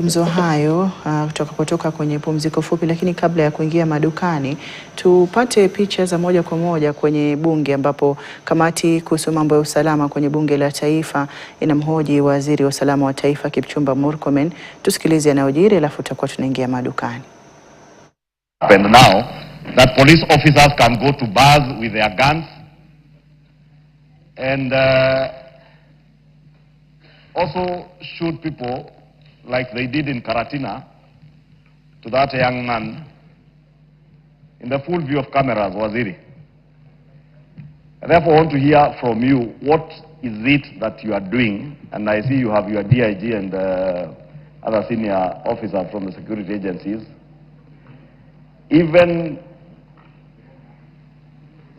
Mzo hayo tutakapotoka kwenye pumziko fupi, lakini kabla ya kuingia madukani tupate picha za moja kwa moja kwenye bunge, ambapo kamati kuhusu mambo ya usalama kwenye bunge la taifa inamhoji waziri wa usalama wa taifa Kipchumba Murkomen. Tusikilize yanayojiri, alafu tutakuwa tunaingia madukani. And now that police officers can go to bars with their guns and also shoot people like they did in Karatina to that young man in the full view of cameras, Waziri. I therefore want to hear from you, what is it that you are doing? And I see you have your DIG and other senior officers from the security agencies. Even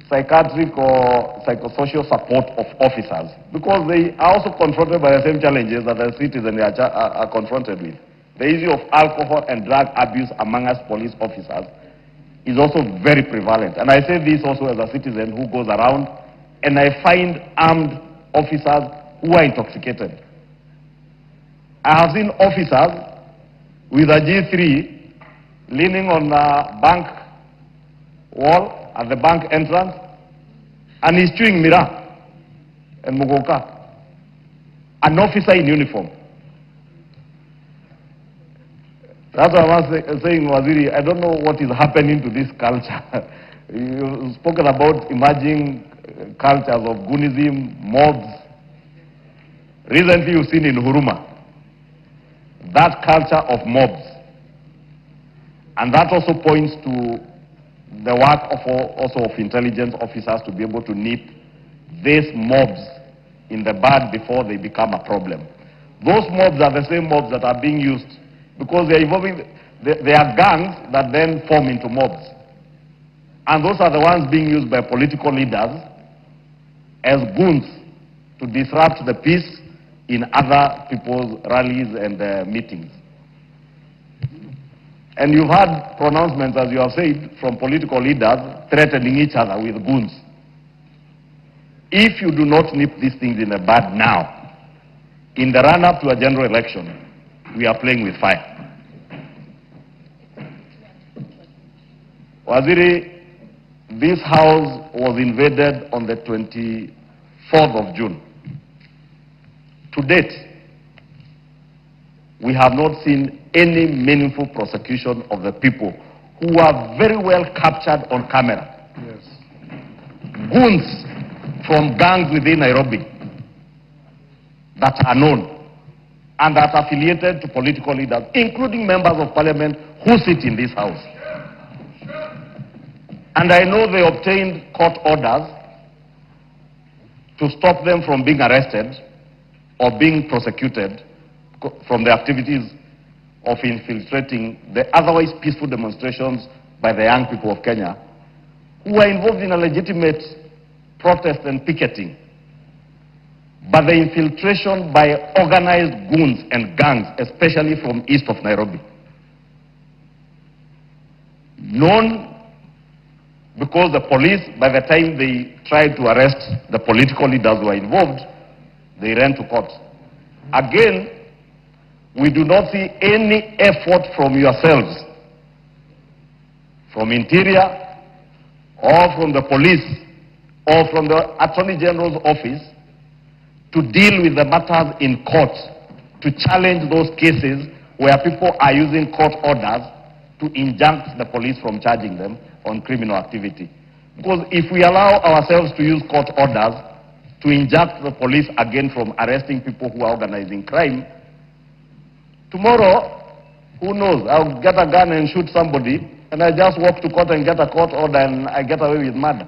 psychiatric or psychosocial support of officers, because they are also confronted by the same challenges that the citizens are confronted with. The issue of alcohol and drug abuse among us police officers is also very prevalent. And I say this also as a citizen who goes around and I find armed officers who are intoxicated. I have seen officers with a G3 leaning on a bank wall at the bank entrance, and he's chewing miraa and mugoka. An officer in uniform. That's what I was saying, Waziri. I don't know what is happening to this culture. You've spoken about emerging cultures of goonism, mobs. Recently, you've seen in Huruma that culture of mobs. And that also points to the work of intelligence officers to be able to nip these mobs in the bud before they become a problem. Those mobs are the same mobs that are being used because they are evolving. They are gangs that then form into mobs. And those are the ones being used by political leaders as goons to disrupt the peace in other people's rallies and meetings. And you've had pronouncements, as you have said, from political leaders threatening each other with goons. If you do not nip these things in the bud now, in the run-up to a general election, we are playing with fire. Waziri, this house was invaded on the 24th of June. To date, we have not seen any meaningful prosecution of the people who are very well captured on camera. Yes. Goons from gangs within Nairobi that are known and that are affiliated to political leaders, including members of parliament who sit in this house. And I know they obtained court orders to stop them from being arrested or being prosecuted from the activities of infiltrating the otherwise peaceful demonstrations by the young people of Kenya who are involved in a legitimate protest and picketing. But the infiltration by organized goons and gangs, especially from east of Nairobi, known because the police, by the time they tried to arrest the political leaders who were involved, they ran to court. Again, we do not see any effort from yourselves, from Interior, or from the police, or from the Attorney General's office, to deal with the matters in court, to challenge those cases where people are using court orders to injunct the police from charging them on criminal activity. Because if we allow ourselves to use court orders to injunct the police again from arresting people who are organizing crime, tomorrow, who knows, I'll get a gun and shoot somebody, and I just walk to court and get a court order and I get away with murder.